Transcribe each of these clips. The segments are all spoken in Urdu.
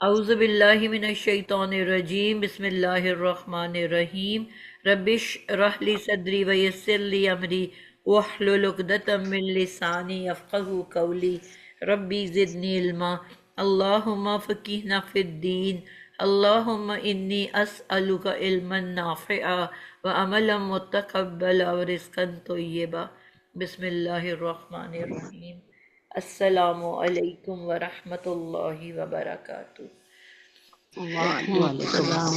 اعوذ باللہ من الشیطان الرجیم بسم اللہ الرحمن الرحیم ربش رح لی صدری ویسر لی امری واحلل عقدۃ من لسانی یفقہوا قولی ربی زدنی علما اللہم فقہنا فی الدین اللہم انی اسألک علما نافعا وعملا متقبلا ورزقا طیبا بسم اللہ الرحمن الرحیم السلام علیکم ورحمۃ اللہ وبرکاتہ۔ وعلیکم وعلیکم السلام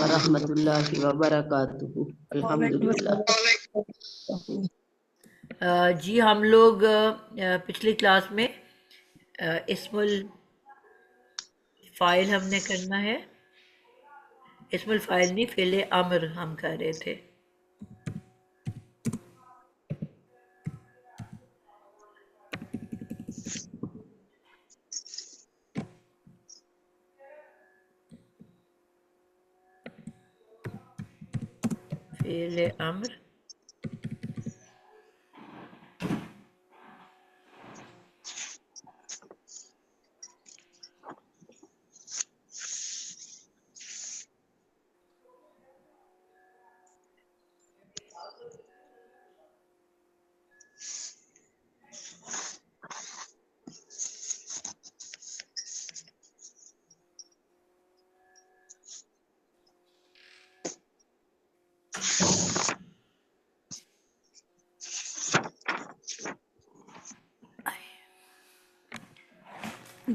ورحمۃ السلام اللہ وبرکاتہ۔ الحمدللہ۔ جی ہم لوگ پچھلی کلاس میں اسم الفاعل ہم نے کرنا ہے، اسم الفاعل نہیں فعل امر ہم کر رہے تھے۔ فعل امر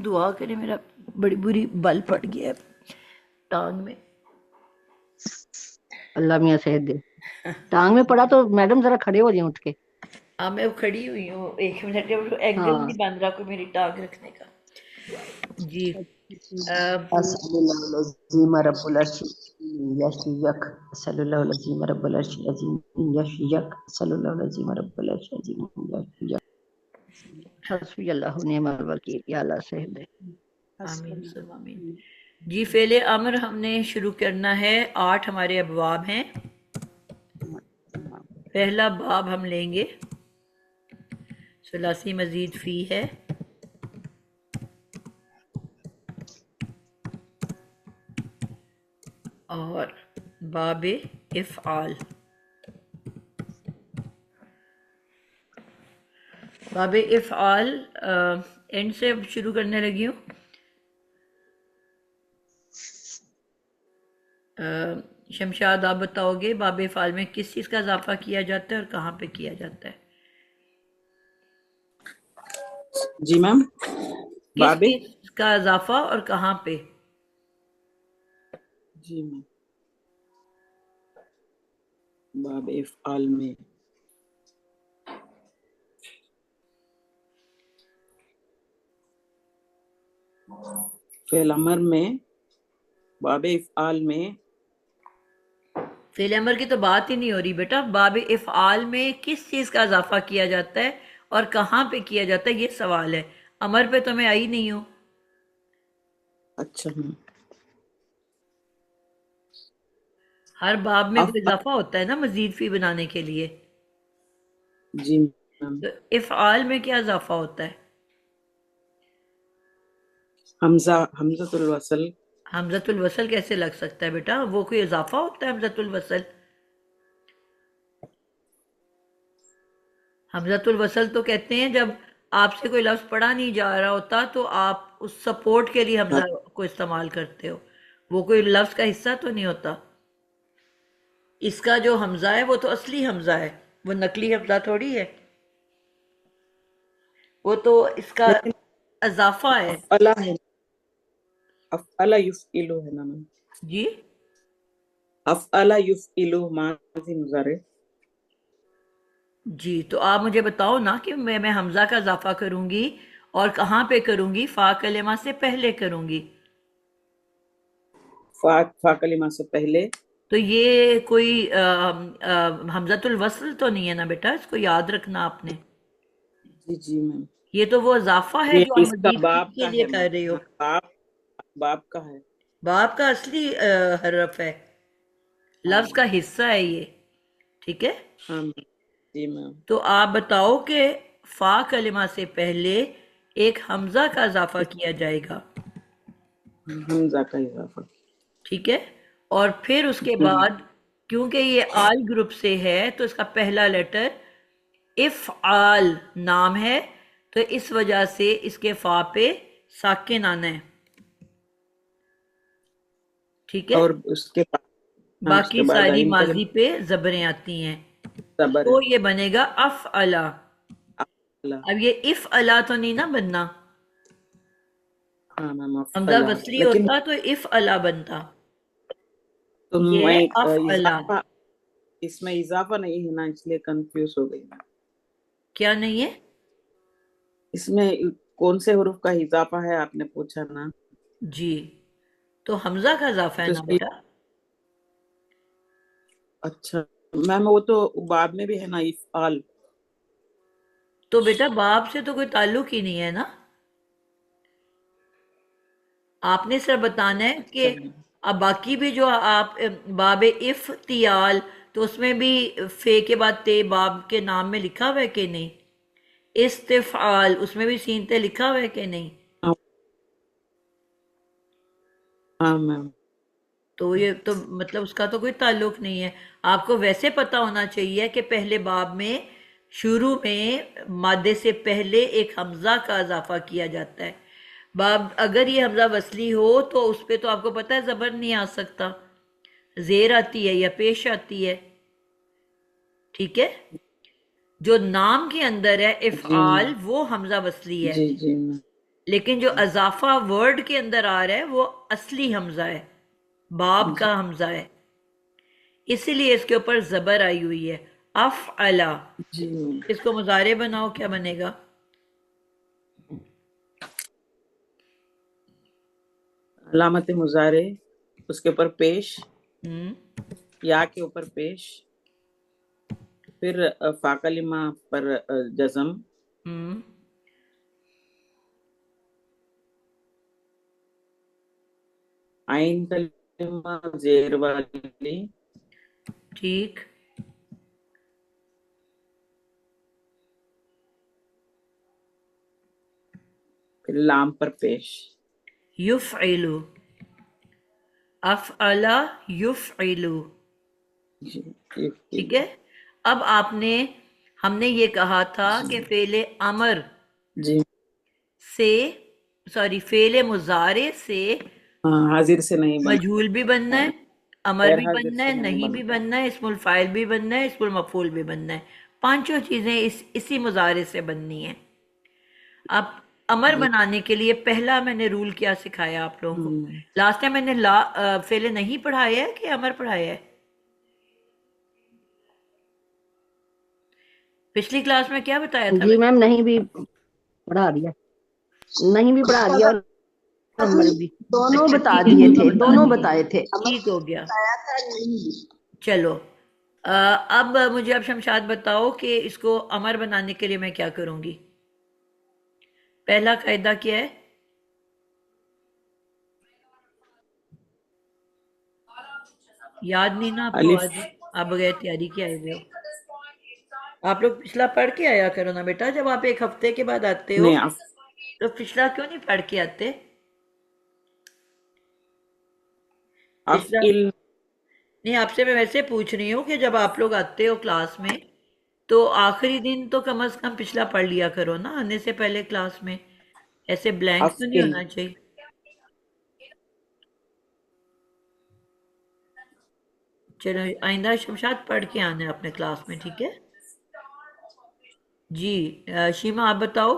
دعا کریں، میرا بڑی بری بل پڑ گیا ہے ٹانگ میں۔ اللہ میاں صحت دے۔ ٹانگ میں پڑا تو میڈم ذرا کھڑے ہو جائیں اٹھ کے۔ ہاں میں کھڑی ہوئی ہوں، ایک منٹ اینگل ہاں نہیں بن رہا کوئی میری ٹانگ رکھنے کا۔ جی اسأل اللہ العظیم رب العرش یشفیک، اسأل اللہ العظیم رب العرش العظیم یشفیک، اسأل اللہ العظیم رب العرش العظیم یشفیک۔ حسبی اللہ ونعم الوکیل، یا اللہ صحت دے۔ آمین سب آمین۔ جی فعل امر ہم نے شروع کرنا ہے، 8 ہمارے ابواب ہیں۔ پہلا باب ہم لیں گے، ثلاثی مزید فی ہے، اور باب افعال۔ باب افعال اینڈ سے شروع کرنے لگی ہوں۔ شمشاد آپ بتاؤ گے باب افعال میں کس چیز کا اضافہ کیا جاتا ہے اور کہاں پہ کیا جاتا ہے؟ جی میم، کس باب چیز کا اضافہ اور کہاں پہ؟ جی میم، باب افعال میں فعل امر میں، باب افعال میں فعل امر کی تو بات ہی نہیں ہو رہی بیٹا، باب افعال میں کس چیز کا اضافہ کیا جاتا ہے اور کہاں پہ کیا جاتا ہے، یہ سوال ہے۔ امر پہ تو میں آئی نہیں ہوں۔ اچھا میم، ہر باب میں کوئی افعال، اضافہ ہوتا ہے نا مزید فی بنانے کے لیے، جی میم، تو افعال میں کیا اضافہ ہوتا ہے؟ حمزۃ الوصل۔ حمزۃ الوصل کیسے لگ سکتا ہے بیٹا؟ وہ کوئی اضافہ ہوتا ہے حمزۃ الوصل؟ حمزۃ الوصل تو کہتے ہیں جب آپ سے کوئی لفظ پڑھا نہیں جا رہا ہوتا تو آپ اس سپورٹ کے لیے حمزہ کو استعمال کرتے ہو، وہ کوئی لفظ کا حصہ تو نہیں ہوتا۔ اس کا جو حمزہ ہے وہ تو اصلی حمزہ ہے، وہ نقلی حمزہ تھوڑی ہے، وہ تو اس کا لیکن اضافہ ہے۔ افعلا ہے، افعلا یفعلو ہے نا میم، جی افعلا یفعلو ماضی مضارع۔ جی تو آپ مجھے بتاؤ نا کہ میں حمزہ کا اضافہ کروں گی اور کہاں پہ کروں گی؟ فا کلمہ سے پہلے کروں گی، فا کلمہ سے پہلے۔ تو یہ کوئی حمزۃ الوصل تو نہیں ہے نا بیٹا، اس کو یاد رکھنا آپ نے۔ جی جی میم، یہ تو وہ اضافہ ہے یہ جو آپ اس کا مزید باب کے کا لیے ہے کر رہے ہو۔ میم، باب کا ہے۔ باب کا اصلی حرف ہے، ہاں لفظ کا حصہ ہے یہ، ٹھیک ہے؟ ہاں میم، جی میم، تو آپ بتاؤ کہ فا کلمہ سے پہلے ایک حمزہ کا اضافہ کیا جائے گا، حمزہ کا اضافہ. ٹھیک ہے. اور پھر اس کے بعد کیونکہ یہ آل گروپ سے ہے تو اس کا پہلا لیٹر افعال نام ہے، تو اس وجہ سے اس کے فا پہ ساکن آنا ہے. ٹھیک ہے. اور اس کے بعد اس باقی کے بعد ساری آئین کا ماضی پہ زبریں آتی ہیں، زبر تو ہے. یہ بنے گا افعلا. افعلا. اب یہ افعلا تو نہیں نا بننا، ہاں میم حمزہ افعلا، وصلی لیکن ہوتا تو افعلا بنتا. یہ میں افعلا. اضافہ اس میں اضافہ نہیں ہے نا، اس لیے کنفیوز ہو گئی. کیا نہیں ہے؟ اس میں کون سے حروف کا اضافہ ہے آپ نے پوچھا نا، جی، تو حمزہ کا اضافہ ہے تو نا اس کی بیٹا. اچھا میم وہ تو بعد میں بھی ہے نا افعال. تو بیٹا باب سے تو کوئی تعلق ہی نہیں ہے نا، آپ نے صرف بتانا ہے اچھا کہ اب باقی بھی جو آپ باب افتیال تو اس میں بھی فے کے بعد تے باب کے نام میں لکھا ہوا ہے کہ نہیں؟ استفعال اس میں بھی سین تے لکھا ہوا ہے کہ نہیں؟ ہاں میم. تو یہ تو مطلب اس کا تو کوئی تعلق نہیں ہے. آپ کو ویسے پتا ہونا چاہیے کہ پہلے باب میں شروع میں مادے سے پہلے ایک حمزہ کا اضافہ کیا جاتا ہے. باب اگر یہ حمزہ وصلی ہو تو اس پہ تو آپ کو پتا ہے زبر نہیں آ سکتا، زیر آتی ہے یا پیش آتی ہے. ٹھیک ہے. جو نام کے اندر ہے جی افعال وہ حمزہ وصلی ہے، جی جی میم. لیکن جو اضافہ ورڈ کے اندر آ رہا ہے وہ اصلی حمزہ ہے، باب جی کا حمزہ ہے، اسی لیے اس کے اوپر زبر آئی ہوئی ہے. افعلا. جی میم. اس کو مضارع بناؤ، کیا بنے گا؟ علامت مضارع اس کے اوپر پیش، ہم، یا کے اوپر پیش، پھر فا کلمہ پر جزم، ہم، عین کلمہ زیر والی، ٹھیک. پھر لام پر پیش. یفعلو. افعلا یفعلو. جی ٹھیک ہے. اب ہم نے یہ کہا تھا کہ فعل امر جی سے فعل مضارع سے ہاں حاضر سے نہیں مجہول بھی بننا ہے، امر غیر بھی حاضر بننا سے ہے، نہیں بھی بنتا. بننا ہے، اسم الفاعل بھی بننا ہے، اسم المفعول بھی بننا ہے. پانچوں چیزیں اسی مضارع سے بننی ہیں. اب امر بنانے کے لیے پہلا میں نے رول کیا سکھایا آپ لوگوں کو؟ لاسٹ ٹائم میں نے فعل نہیں پڑھایا ہے کہ امر پڑھایا ہے؟ پچھلی کلاس میں کیا بتایا تھا جی بیٹا؟ میم نہیں بھی پڑھا دیا، نہیں بھی پڑھا دیا، اور امر بھی دونوں اچھا بتا ٹھیک ہے، دیے دونوں تھے، بتا دونوں دیے. بتائے تھے. ٹھیک ہو گیا. بتایا تھا نہیں. چلو اب مجھے اب شمشاد بتاؤ کہ اس کو امر بنانے کے لیے میں کیا کروں گی؟ پہلا قاعدہ کیا ہے؟ یاد نہیں نا آپ کو؟ الف. آج آپ بغیر تیاری کے آئے ہوئے ہو. آپ لوگ پچھلا پڑھ کے آیا کرو نا بیٹا، جب آپ ایک ہفتے کے بعد آتے ہو نہیں تو پچھلا کیوں نہیں پڑھ کے آتے؟ پچھلا افعل. نہیں، آپ سے میں ویسے پوچھ رہی ہوں کہ جب آپ لوگ آتے ہو کلاس میں تو آخری دن تو کم از کم پچھلا پڑھ لیا کرو نا آنے سے پہلے کلاس میں، ایسے بلینک تو نہیں افعل. ہونا چاہیے. چلو آئندہ شمشاد پڑھ کے آنا ہے اپنے کلاس میں، ٹھیک ہے؟ جی شیما آپ بتاؤ.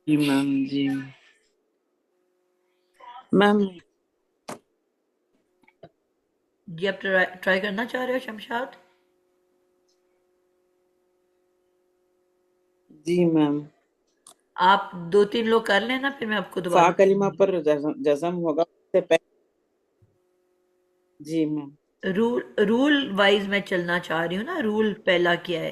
جی میم. جی میم. جی آپ ٹرائی کرنا چاہ رہے ہو شمشاد؟ جی میم. آپ 2-3 لوگ کر لینا، پھر میں آپ کو فا دوبارہ کلمہ پر جزم ہوگا اس سے پہلے. جی میم. رول وائز میں چلنا چاہ رہی ہوں نا. رول پہلا کیا ہے؟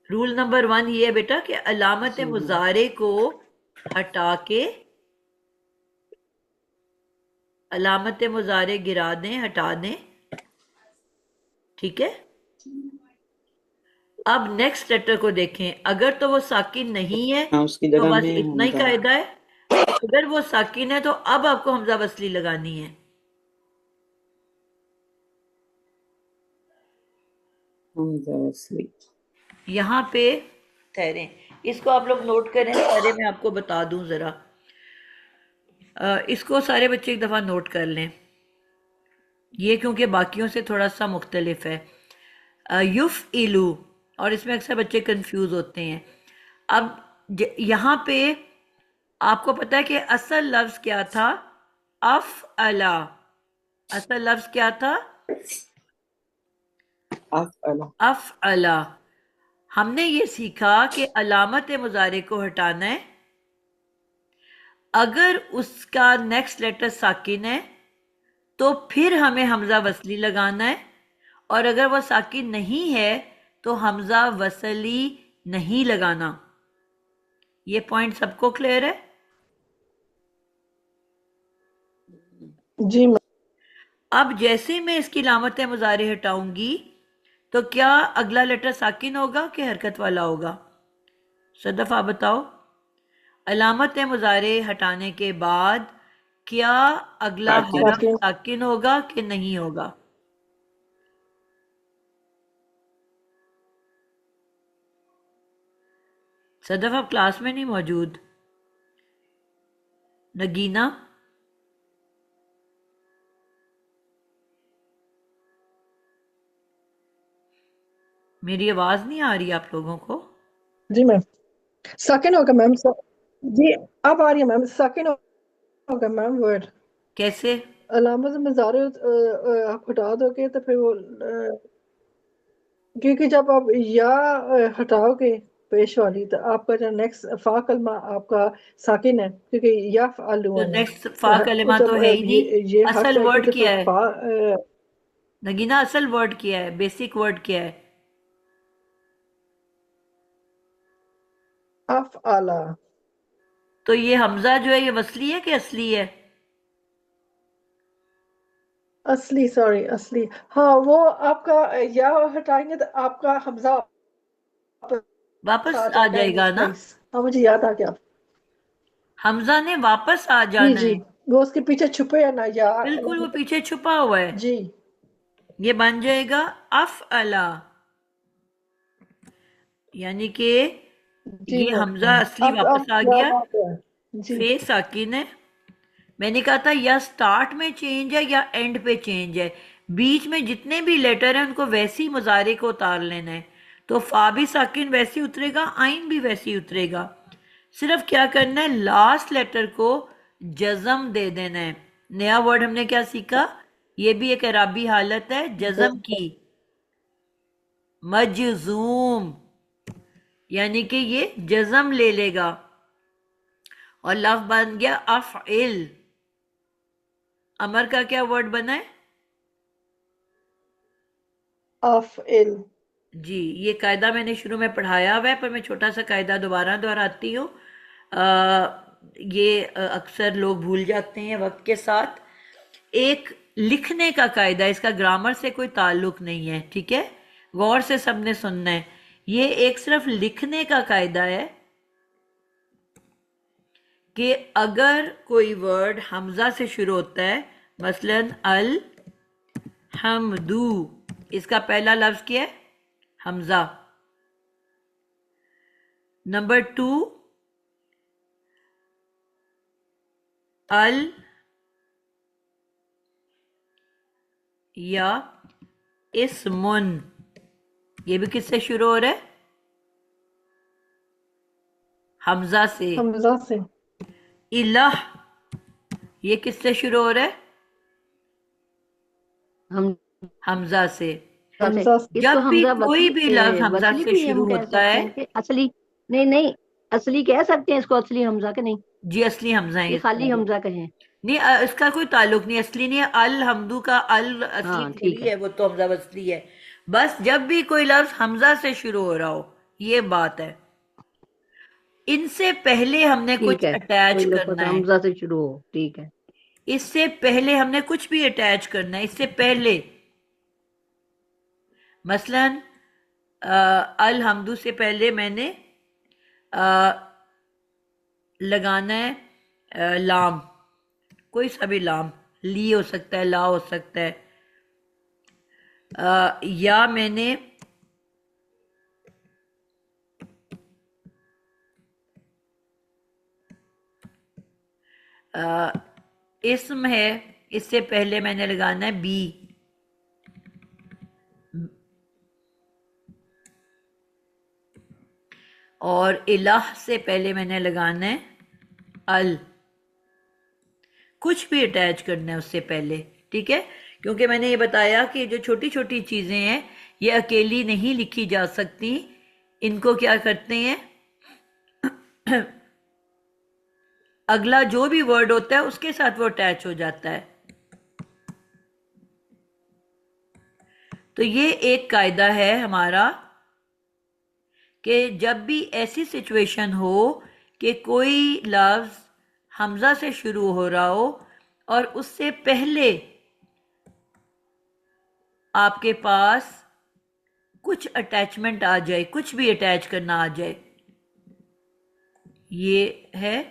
رول نمبر 1 یہ ہے بیٹا کہ علامت جی میم. مضارع کو ہٹا کے علامت مضارع گرا دیں، ہٹا دیں. ٹھیک ہے. اب نیکسٹ لیٹر کو دیکھیں، اگر تو وہ ساکن نہیں ہے ہاں اس کی تو جگہ بس میں اتنا ہی حمزہ. قاعدہ ہے، اگر وہ ساکن ہے تو اب آپ کو حمزہ وصلی لگانی ہے. حمزہ وصلی. یہاں پہ ٹھہریں، اس کو آپ لوگ نوٹ کریں سارے، میں آپ کو بتا دوں ذرا. اس کو سارے بچے ایک دفعہ نوٹ کر لیں، یہ کیونکہ باقیوں سے تھوڑا سا مختلف ہے. یف ایلو، اور اس میں اکثر بچے کنفیوز ہوتے ہیں. اب یہاں پہ آپ کو پتا ہے کہ اصل لفظ کیا تھا؟ افعلا. اصل لفظ کیا تھا؟ افعلا. افعلا. ہم نے یہ سیکھا کہ علامت مضارع کو ہٹانا ہے اگر اس کا نیکسٹ لیٹر ساکن ہے تو پھر ہمیں حمزہ وصلی لگانا ہے، اور اگر وہ ساکن نہیں ہے تو حمزہ وصلی نہیں لگانا. یہ پوائنٹ سب کو کلیئر ہے؟ جی میم. اب جیسے میں اس کی علامت مضارع ہٹاؤں گی تو کیا اگلا لیٹر ساکن ہوگا کہ حرکت والا ہوگا؟ صدف آپ بتاؤ. علامت مضارع ہٹانے کے بعد کیا اگلا ساکن. حرف ساکن ہوگا کہ نہیں ہوگا؟ صدف آپ کلاس میں نہیں موجود. نگینہ، میری آواز نہیں آ رہی آپ لوگوں کو؟ جی میم. سیکنڈ ہوگا میم. جی اب آ رہی ہے میم. سیکنڈ ہوگا میم ورڈ. کیسے؟ علامت مضارع آپ ہٹا دو گے تو پھر وہ کیونکہ جب آپ یا ہٹاؤ گے پیش والی تو آپ کا جو نیکسٹ فا کلمہ آپ کا ساکن ہے کیونکہ یا فعلو تو ہے نا. نیکسٹ فا کلمہ تو جب ہے ہی نہیں. یہ حرف اصل جائے گی ورڈ تو کیا پھر ہے فا نگینہ؟ اصل ورڈ کیا ہے؟ بیسک ورڈ کیا ہے؟ افعلا. تو یہ حمزہ جو ہے یہ وصلی ہے کہ اصلی ہے؟ اصلی. سوری اصلی. ہاں وہ آپ کا یا ہٹائیں گے تو آپ کا حمزہ واپس آ آ جائے گا جائے ان گا اٹس نا؟ پلیس. ہاں مجھے یاد آ گیا. حمزہ نے واپس آ جی جانا جی ہے. وہ اس کے پیچھے چھپے ہے نا یا. بالکل وہ پیچھے چھپا ہوا ہے. جی یہ بن جائے گا افعلا، یعنی کہ جی یہ میم. حمزہ اصلی اب واپس آ کیا گیا، بات ہے. جی فے ساکن ہے. میں نے کہا تھا یا سٹارٹ میں چینج ہے یا اینڈ پہ چینج ہے، بیچ میں جتنے بھی لیٹر ہیں ان کو ویسی مضارع کو اتار لینا ہے. تو فا بھی ساکن ویسی اترے گا، آئین بھی ویسی اترے گا. صرف کیا کرنا ہے، لاسٹ لیٹر کو جزم دے دینا ہے. نیا ورڈ ہم نے کیا سیکھا؟ یہ بھی ایک اعرابی حالت ہے جزم کی. مجزوم، یعنی کہ یہ جزم لے لے گا اور لفظ بن گیا افعل. امر کا کیا ورڈ بنا ہے؟ افعل. جی یہ قاعدہ میں نے شروع میں پڑھایا ہوا ہے، پر میں چھوٹا سا قاعدہ دوبارہ دہراتی ہوں. یہ اکثر لوگ بھول جاتے ہیں وقت کے ساتھ. ایک لکھنے کا قاعدہ، اس کا گرامر سے کوئی تعلق نہیں ہے، ٹھیک ہے؟ غور سے سب نے سننا ہے. یہ ایک صرف لکھنے کا قاعدہ ہے کہ اگر کوئی ورڈ حمزہ سے شروع ہوتا ہے، مثلا الحمدو، اس کا پہلا لفظ کیا ہے؟ حمزہ. نمبر 2 ال یا اسمن، یہ بھی کس سے شروع ہو رہا ہے؟ حمزہ سے. حمزہ سے. الہ، یہ کس سے شروع ہو رہا ہے؟ ہم حمزہ سے. سے حمزہ سے. اس کو جب بھی حمزہ کوئی بھی لفظ حمزہ وصلی سے بھی ہم شروع کہہ ہوتا سکتے ہے، ہیں کہ اصلی. نہیں نہیں، اصلی کہہ سکتے ہیں اس کو اصلی حمزہ کہ نہیں؟ جی اصلی حمزہ ہے یہ اس خالی کا. حمزہ کہیں. نہیں اس کا کوئی تعلق نہیں، اصلی نہیں ہے. الحمدو کا ال اصلی ہاں ٹھیک تھوڑی ہے، وہ تو حمزہ وصلی ہے. بس جب بھی کوئی لفظ حمزہ سے شروع ہو رہا ہو، یہ بات ہے. ان سے پہلے ہم نے ٹھیک کچھ ہے. اٹیچ کوئی لفظ کرنا ہے. حمزہ سے شروع ہو، ٹھیک ہے. اس سے پہلے ہم نے کچھ بھی اٹیچ کرنا ہے. اس سے پہلے مثلا الحمدو سے پہلے میں نے لگانا ہے لام، کوئی سا بھی لام، لی ہو سکتا ہے، لا ہو سکتا ہے. یا میں نے اسم ہے، اس سے پہلے میں نے لگانا ہے بی، اور الہ سے پہلے میں نے لگانا ہے ال، کچھ بھی اٹیچ کرنا ہے اس سے پہلے. ٹھیک ہے، کیونکہ میں نے یہ بتایا کہ جو چھوٹی چھوٹی چیزیں ہیں یہ اکیلی نہیں لکھی جا سکتی، ان کو کیا کرتے ہیں، اگلا جو بھی ورڈ ہوتا ہے اس کے ساتھ وہ اٹیچ ہو جاتا ہے. تو یہ ایک قاعدہ ہے ہمارا کہ جب بھی ایسی سچویشن ہو کہ کوئی لفظ حمزہ سے شروع ہو رہا ہو اور اس سے پہلے آپ کے پاس کچھ اٹیچمنٹ آ جائے، کچھ بھی اٹیچ کرنا آ جائے، یہ ہے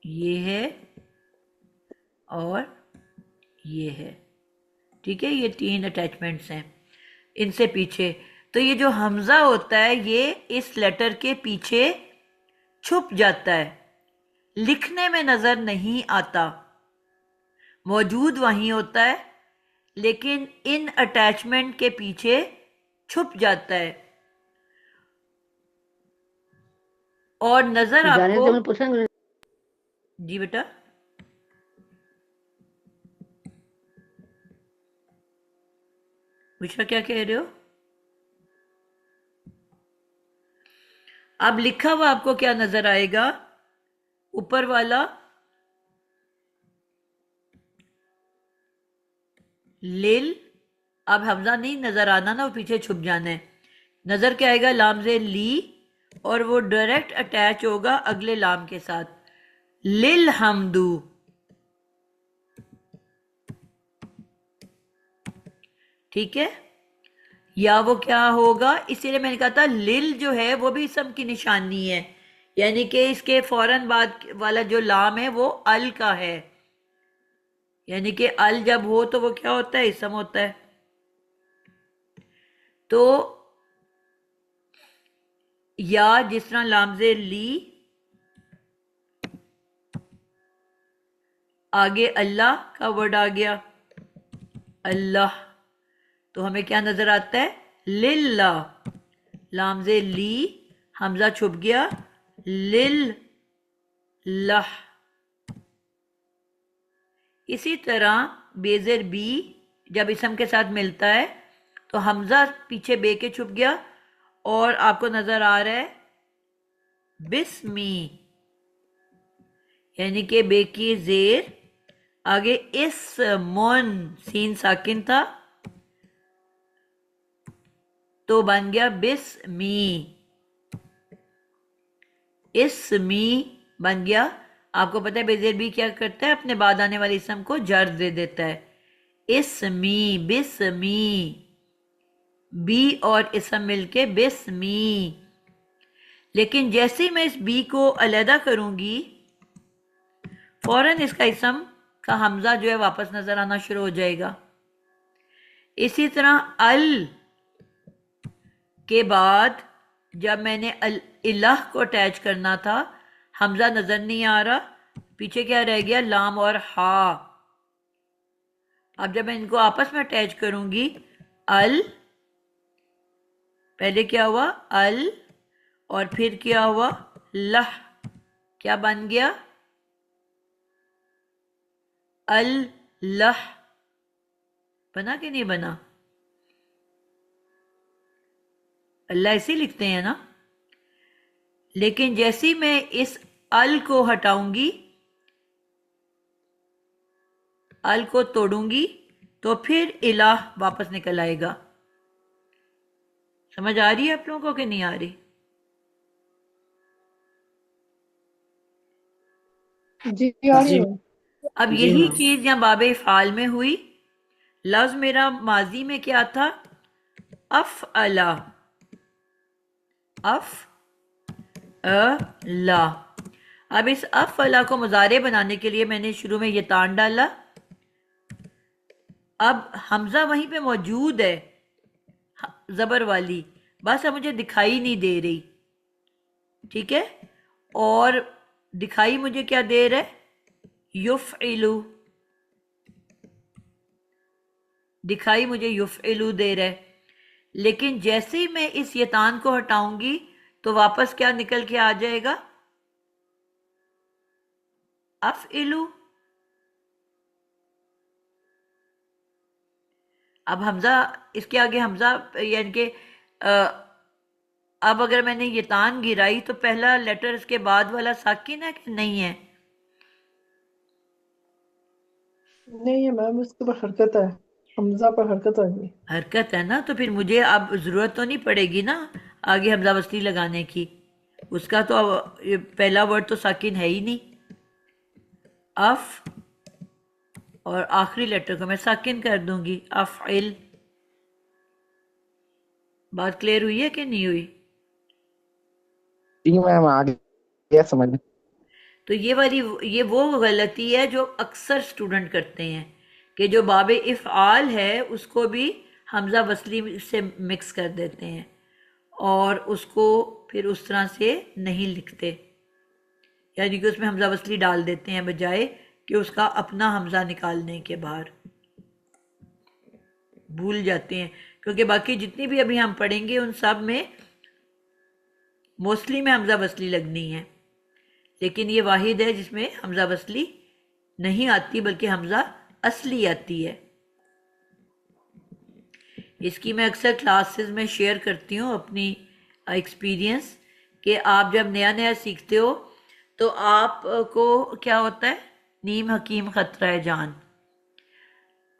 یہ ہے اور یہ ہے. ٹھیک ہے، یہ تین اٹیچمنٹس ہیں ان سے پیچھے. تو یہ جو حمزہ ہوتا ہے یہ اس لیٹر کے پیچھے چھپ جاتا ہے، لکھنے میں نظر نہیں آتا، موجود وہیں ہوتا ہے لیکن ان اٹیچمنٹ کے پیچھے چھپ جاتا ہے. اور نظر آپ جانے کو، سے میں پوچھا جی بیٹا، بشرا کیا کہہ رہے ہو؟ اب لکھا ہوا آپ کو کیا نظر آئے گا؟ اوپر والا لیل، اب حمزہ نہیں نظر آنا نا، وہ پیچھے چھپ جانا ہے. نظر کیا آئے گا؟ لام زیر لی، اور وہ ڈائریکٹ اٹیچ ہوگا اگلے لام کے ساتھ، للحمدو. ٹھیک ہے، یا وہ کیا ہوگا، اسی لیے میں نے کہا تھا لل جو ہے وہ بھی اسم کی نشانی ہے، یعنی کہ اس کے فوراً بعد والا جو لام ہے وہ ال کا ہے، یعنی کہ ال جب ہو تو وہ کیا ہوتا ہے؟ اسم ہوتا ہے. تو یا جس طرح لام زیر لی، آگے اللہ کا ورڈ آ گیا، اللہ، تو ہمیں کیا نظر آتا ہے؟ للہ، لام زیر لی، حمزہ چھپ گیا، للہ. اسی طرح بے زیر بی جب اسم کے ساتھ ملتا ہے تو حمزہ پیچھے بے کے چھپ گیا اور آپ کو نظر آ رہا ہے بسمی، یعنی کہ بے کی زیر آگے اسمون، سین ساکن تھا تو بن گیا بسمی، اسمی بن گیا. آپ کو پتہ ہے بے زیر بی کیا کرتا ہے؟ اپنے بعد آنے والے اسم کو جر دے دیتا ہے، اسمی، بسمی، بی اور اسم مل کے بسمی. لیکن جیسے ہی میں اس بی کو علیحدہ کروں گی فوراً اس کا اسم کا حمزہ جو ہے واپس نظر آنا شروع ہو جائے گا. اسی طرح ال کے بعد جب میں نے الہ کو اٹیچ کرنا تھا حمزہ نظر نہیں آ رہا، پیچھے کیا رہ گیا؟ لام اور ہا. اب جب میں ان کو آپس میں اٹیچ کروں گی، ال، پہلے کیا ہوا؟ ال، اور پھر کیا ہوا؟ لہ، کیا بن گیا؟ اللہ. بنا کہ نہیں بنا؟ اللہ ایسے لکھتے ہیں نا، لیکن جیسی میں اس ال کو ہٹاؤں گی، ال کو توڑوں گی تو پھر الہ واپس نکل آئے گا. سمجھ آ رہی ہے آپ لوگوں کو کہ نہیں آ رہی؟ جی آ رہی جی ہوں. اب جی یہی میم. چیز یہاں باب افعال میں ہوئی. لفظ میرا ماضی میں کیا تھا؟ افعلا، لا. اب اس افعلا کو مضارع بنانے کے لیے میں نے شروع میں یہ تان ڈالا. اب حمزہ وہیں پہ موجود ہے زبر والی، بس اب مجھے دکھائی نہیں دے رہی. ٹھیک ہے، اور دکھائی مجھے کیا دے رہا ہے؟ یفعلو. دکھائی مجھے یفعلو دے رہا ہے. لیکن جیسے ہی میں اس یتان کو ہٹاؤں گی تو واپس کیا نکل کے آ جائے گا؟ افعلو. اب حمزہ، اس کے آگے حمزہ، یعنی کہ اب اگر میں نے یہ تان گرائی تو پہلا لیٹر اس کے بعد والا ساکن ہے کہ نہیں ہے؟ نہیں ہے میم، اس کے پر حرکت ہے، حمزہ پر حرکت ہوگی. حرکت ہے نا، تو پھر مجھے اب ضرورت تو نہیں پڑے گی نا آگے حمزہ وصلی لگانے کی. اس کا تو اب یہ پہلا ورڈ تو ساکن ہے ہی نہیں. اف اور آخری لیٹر کو میں ساکن کر دوں گی، افعل. بات کلیئر ہوئی ہے کہ نہیں ہوئی؟ جی میم آ گیا سمجھ میں. تو یہ وہ غلطی ہے جو اکثر اسٹوڈنٹ کرتے ہیں کہ جو باب افعال ہے اس کو بھی حمزہ وصلی سے مکس کر دیتے ہیں اور اس کو پھر اس طرح سے نہیں لکھتے، یعنی کہ اس میں حمزہ وصلی ڈال دیتے ہیں بجائے کہ اس کا اپنا حمزہ نکالنے کے باہر. بھول جاتے ہیں کیونکہ باقی جتنی بھی ابھی ہم پڑھیں گے ان سب میں موسٹلی میں حمزہ وصلی لگنی ہے، لیکن یہ واحد ہے جس میں حمزہ وصلی نہیں آتی بلکہ حمزہ اصلی آتی ہے. اس کی میں اکثر کلاسز میں شیئر کرتی ہوں اپنی ایکسپیرینس کہ آپ جب نیا نیا سیکھتے ہو تو آپ کو کیا ہوتا ہے، نیم حکیم خطرہ جان.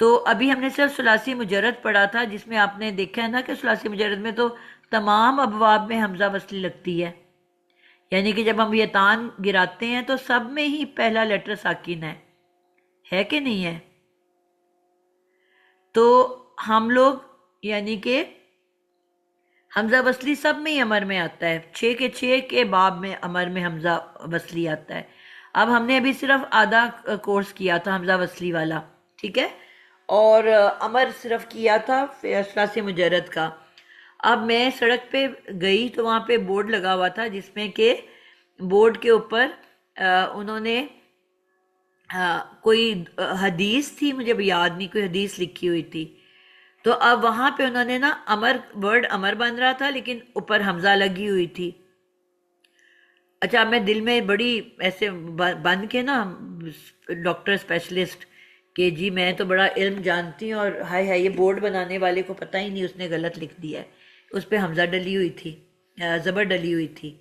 تو ابھی ہم نے صرف ثلاثی مجرد پڑھا تھا جس میں آپ نے دیکھا ہے نا کہ ثلاثی مجرد میں تو تمام ابواب میں حمزہ وصلی لگتی ہے، یعنی کہ جب ہم یہ تان گراتے ہیں تو سب میں ہی پہلا لیٹر ساکن ہے کہ نہیں ہے؟ تو ہم لوگ یعنی کہ حمزہ وصلی سب میں ہی امر میں آتا ہے، 6 کے باب میں امر میں حمزہ وصلی آتا ہے. اب ہم نے ابھی صرف آدھا کورس کیا تھا حمزہ وصلی والا، ٹھیک ہے، اور امر صرف کیا تھا ثلاثی مجرد کا. اب میں سڑک پہ گئی تو وہاں پہ بورڈ لگا ہوا تھا جس میں کہ بورڈ کے اوپر انہوں نے کوئی حدیث تھی، مجھے اب یاد نہیں، کوئی حدیث لکھی ہوئی تھی. تو اب وہاں پہ انہوں نے نا ورڈ امر بن رہا تھا لیکن اوپر حمزہ لگی ہوئی تھی. اچھا میں دل میں بڑی ایسے بن کے نا ڈاکٹر اسپیشلسٹ کہ جی میں تو بڑا علم جانتی ہوں، اور ہائے ہائے یہ بورڈ بنانے والے کو پتہ ہی نہیں، اس نے غلط لکھ دیا ہے. اس پہ حمزہ ڈلی ہوئی تھی، زبر ڈلی ہوئی تھی.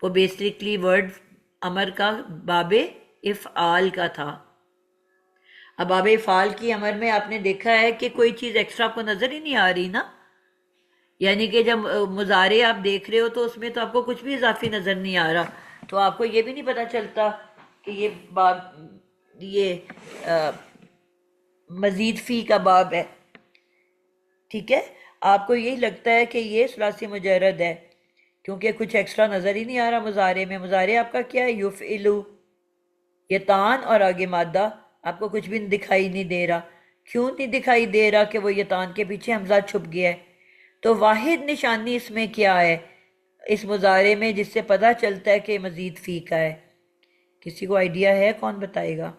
وہ بیسکلی ورڈ امر کا باب افعال کا تھا. اب باب افعال کی امر میں آپ نے دیکھا ہے کہ کوئی چیز ایکسٹرا آپ کو نظر ہی نہیں آ رہی نا، یعنی کہ جب مضارع آپ دیکھ رہے ہو تو اس میں تو آپ کو کچھ بھی اضافی نظر نہیں آ رہا، تو آپ کو یہ بھی نہیں پتہ چلتا کہ یہ مزید فی کا باب ہے. ٹھیک ہے، آپ کو یہی لگتا ہے کہ یہ ثلاثی مجرد ہے کیونکہ کچھ ایکسٹرا نظر ہی نہیں آ رہا مضارع میں. مضارع آپ کا کیا ہے؟ یفعلو، یہ تان اور آگے مادہ، آپ کو کچھ بھی دکھائی نہیں دے رہا. کیوں نہیں دکھائی دے رہا؟ کہ وہ یہ تان کے پیچھے حمزہ چھپ گیا ہے. تو واحد نشانی اس میں کیا ہے اس مضارع میں جس سے پتہ چلتا ہے کہ مزید فی کا ہے؟ کسی کو آئیڈیا ہے؟ کون بتائے گا؟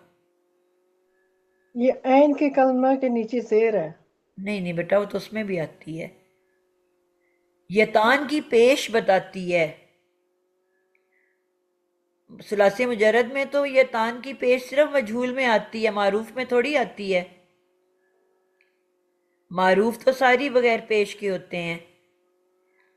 یہ عین کے کلمہ کے نیچے زیر ہے. نہیں بیٹا، وہ تو اس میں بھی آتی ہے، یہ تان کی پیش بتاتی ہے. ثلاثی مجرد میں تو یہ تان کی پیش صرف مجہول میں آتی ہے، معروف میں تھوڑی آتی ہے. معروف تو ساری بغیر پیش کے ہوتے ہیں.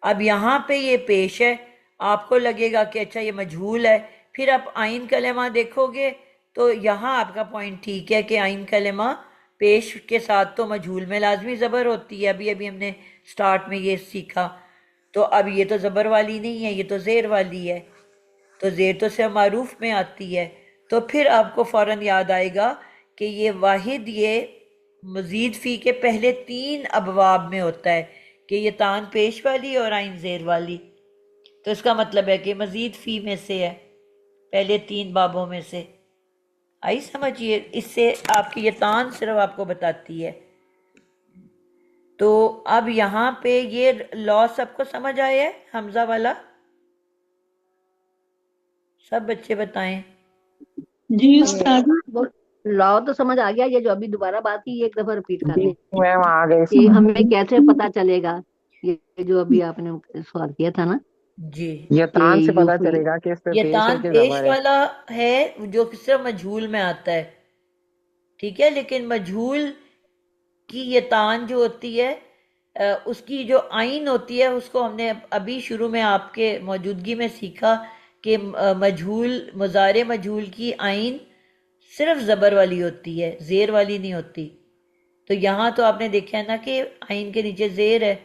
اب یہاں پہ یہ پیش ہے، آپ کو لگے گا کہ اچھا یہ مجہول ہے. پھر آپ آئین کلمہ دیکھو گے تو یہاں آپ کا پوائنٹ ٹھیک ہے کہ آئین کلمہ پیش کے ساتھ تو مجہول میں لازمی زبر ہوتی ہے. ابھی ہم نے سٹارٹ میں یہ سیکھا. تو اب یہ تو زبر والی نہیں ہے، یہ تو زیر والی ہے. تو زیر تو صرف معروف میں آتی ہے. تو پھر آپ کو فوراً یاد آئے گا کہ یہ واحد یہ مزید فی کے پہلے 3 ابواب میں ہوتا ہے کہ یہ تان پیش والی اور آئین زیر والی. تو اس کا مطلب ہے کہ مزید فی میں سے ہے، پہلے 3 بابوں میں سے. آئی سمجھیے؟ اس سے آپ کی یہ تان صرف آپ کو بتاتی ہے. تو اب یہاں پہ یہ لا سب کو سمجھ آیا ہے حمزہ والا؟ سب بچے بتائیں. جی استاد. وہ لاؤ تو سمجھ آ گیا، یہ جو ابھی دوبارہ بات کی یہ ایک دفعہ ریپیٹ کر جی دیں میم آ گئی کہ سمجھ. ہمیں کیسے پتا چلے گا، یہ جو ابھی آپ نے سوال کیا تھا نا جی، یہ کہ تان سے پتا یوفی. چلے گا کہ اس پہ یہ پیش ہے تان کہ پیش زبر ہے. والا ہے جو کہ صرف مجھول میں آتا ہے، ٹھیک ہے. لیکن مجھول کی یہ تان جو ہوتی ہے اس کی جو آئین ہوتی ہے، اس کو ہم نے ابھی شروع میں آپ کے موجودگی میں سیکھا کہ مجھول، مضارع مجھول کی آئین صرف زبر والی ہوتی ہے، زیر والی نہیں ہوتی. تو یہاں تو آپ نے دیکھا ہے نا کہ آئین کے نیچے زیر ہے،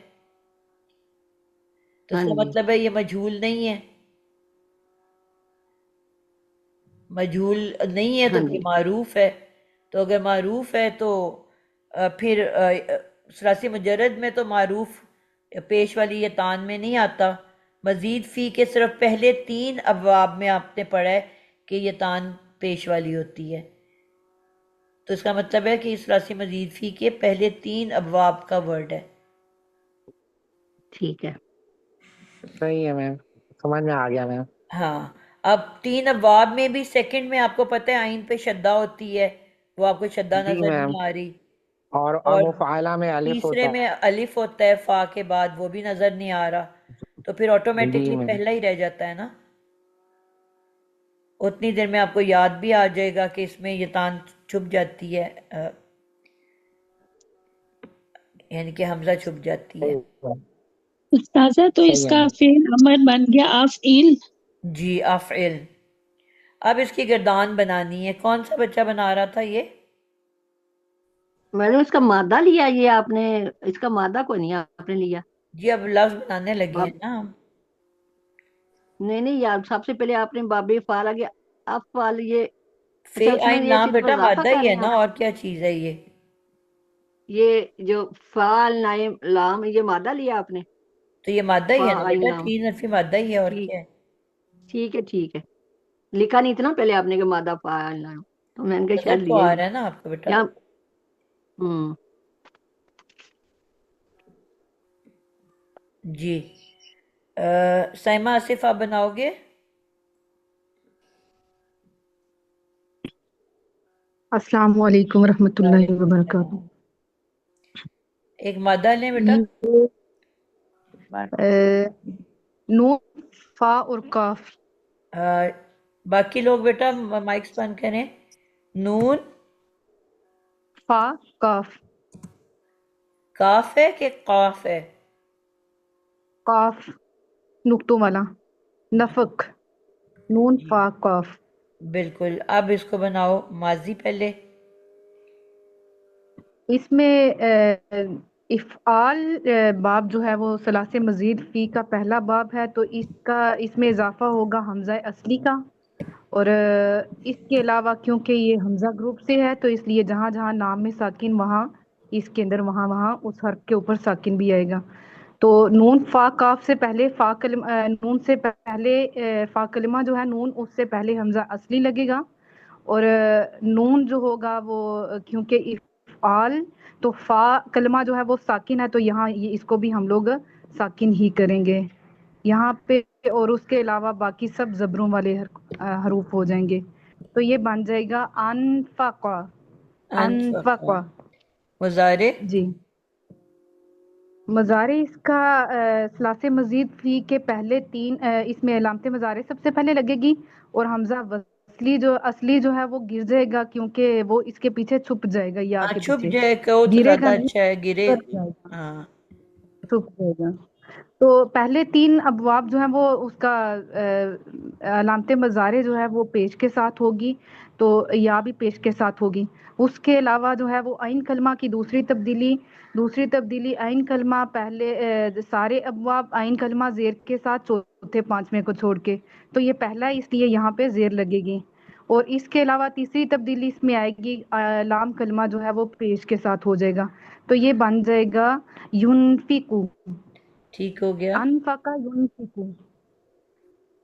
تو اس ہاں کا جی، مطلب ہے یہ مجھول نہیں ہے. مجھول نہیں ہے تو ہاں پھر جی، معروف ہے. تو اگر معروف ہے تو پھر ثلاثی مجرد میں تو معروف پیش والی یہ تان میں نہیں آتا. مزید فی کے صرف پہلے 3 ابواب میں آپ نے پڑھا ہے کہ یہ تان پیش والی ہوتی ہے. تو اس کا مطلب ہے کہ اس ثلاثی مزید فی کے پہلے 3 ابواب کا ورڈ ہے. ٹھیک ہے. صحیح ہے میم، سمجھ میں آ گیا میم. ہاں، اب 3 ابواب میں بھی سیکنڈ میں آپ کو پتہ ہے آئین پہ شدہ ہوتی ہے، وہ آپ کو شدہ جی نظر میم، نہیں آ رہی. اور اور مفعلہ میں الف تیسرے ہوتا میں الف ہوتا ہے فا کے بعد، وہ بھی نظر نہیں آ رہا. تو پھر ہے. جی آٹومیٹکلی میم. پہلا ہی رہ جاتا ہے نا. اتنی دیر میں آپ کو یاد بھی آ جائے گا کہ اس میں یہ تان چھپ جاتی ہے، یعنی کہ حمزہ چھپ جاتی ہے. صحیح ہے. استاذہ تو اس صحیح ہے کا میم. فعل امر بن گیا افعیل. جی افعل. اب اس کی گردان بنانی ہے. کون سا بچہ بنا رہا تھا یہ؟ میں نے اس کا مادہ لیا، یہ آپ نے اس کا مادہ کو نہیں آپ نے لیا. جی اب لفظ بنانے لگے باب ہیں نا ہم. نہیں یار، سب سے پہلے آپ نے باب فعال آگے افعال، یہ فی اچھا اس میں آئین یہ لام صرف بیٹا اضافہ مادہ کر ہی رہے ہے ہیں نا، آپ. اور کیا چیز ہے یہ؟ یہ جو فعال نائم لام، یہ مادہ لیا آپ نے. تو یہ مادہ ہی ہے نا فاعل بیٹا، نام. 3 حرفی مادہ ہی ہے، اور ٹھیک کیا ہے. ٹھیک ہے ٹھیک ہے. لکھا نہیں تھا نا پہلے آپ نے کہ مادہ فاعل نام، تو میں نے کہا نظر شاید تو لیا آ ہی رہا ہے نا آپ کو بیٹا. یا. ہوں. جی سائمہ آصف آپ بناؤ گے؟ السلام علیکم ورحمۃ اللہ وعلیکم وبرکاتہ. السلام. ایک مادہ لیں بیٹا. یہ نون، فا اور کاف. باقی لوگ بیٹا مائکس بند کریں. نون، فا، کاف. کاف ہے کہ قاف ہے؟ کاف نقطوں والا، نفق. نون، جی فا، کاف. بالکل. اب اس کو بناؤ ماضی پہلے. اس میں افعال باب جو ہے وہ ثلاث مزید فی کا پہلا باب ہے، تو اس میں اضافہ ہوگا حمزہ اصلی کا. اور اس کے علاوہ کیونکہ یہ حمزہ گروپ سے ہے تو اس لیے جہاں جہاں نام میں ساکن، وہاں اس کے اندر وہاں اس حرف کے اوپر ساکن بھی آئے گا. تو نون فا کاف سے پہلے نون سے پہلے فا کلمہ جو ہے نون، اس سے پہلے حمزہ اصلی لگے گا. اور نون جو ہوگا وہ کیونکہ افعال، تو فا کلمہ جو ہے وہ ساکن ہے، تو یہاں اس کو بھی ہم لوگ ساکن ہی کریں گے یہاں پہ. اور اس کے علاوہ باقی سب زبروں والے حروف ہو جائیں گے. تو یہ بن جائے گا انفقا. انفقا. مضارع. جی. مضارع اس کا ثلاث مزید فی کے پہلے 3، اس میں علامت مضارع سب سے پہلے لگے گی، اور حمزہ اصلی جو ہے وہ گر جائے گا کیونکہ وہ اس کے پیچھے چھپ جائے گا، یا ہاں کے چھپ پیچھے جائے کہ تو گرے زیادہ گا نہیں، اچھا ہے، گرے. اتر جائے گا، ہاں چھپ جائے گا. تو پہلے 3 ابواب جو ہیں وہ اس کا علامت مضارع جو ہے وہ پیش کے ساتھ ہوگی، تو یا بھی پیش کے ساتھ ہوگی. اس کے علاوہ جو ہے وہ عین کلمہ کی دوسری تبدیلی عین کلمہ پہلے سارے ابواب عین کلمہ زیر کے ساتھ، چوتھے 5ویں کو چھوڑ کے. تو یہ پہلا اس لیے یہاں پہ زیر لگے گی. اور اس کے علاوہ تیسری تبدیلی اس میں آئے گی، لام کلمہ جو ہے وہ پیش کے ساتھ ہو جائے گا. تو یہ بن جائے گا ینفقو. ٹھیک ہو گیا. انفقا ینفقو.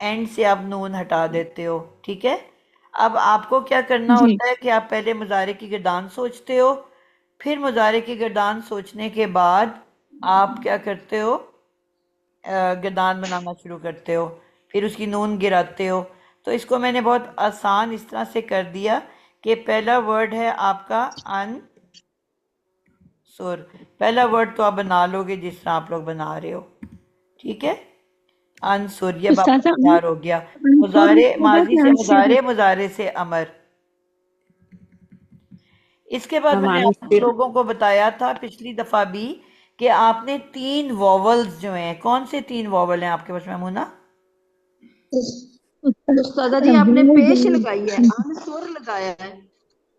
اینڈ سے آپ نون ہٹا دیتے ہو. ٹھیک ہے. اب آپ کو کیا کرنا جی ہوتا ہے کہ آپ پہلے مضارع کی گردان سوچتے ہو، پھر مضارع کی گردان سوچنے کے بعد آپ کیا کرتے ہو، گردان بنانا شروع کرتے ہو، پھر اس کی نون گراتے ہو. تو اس کو میں نے بہت آسان اس طرح سے کر دیا کہ پہلا ورڈ ہے آپ کا ان سر. پہلا ورڈ تو آپ بنا لو گے جس طرح آپ لوگ بنا رہے ہو. ٹھیک ہے. انصر یہ آپ استاذہ کا تیار ہو گیا. انصر مضارع لکھا تھا ماضی کہ سے انصر؟ مضارع، مضارع سے امر. اس کے بعد میں نے آپ انصر لوگوں کو بتایا تھا پچھلی دفعہ بھی کہ آپ نے 3 واولز جو ہیں، کون سے 3 واول ہیں آپ کے پاس میمونہ؟ استاذہ جی آپ نے وہ پیش جو لگائی ہے، انصر لگایا ہے.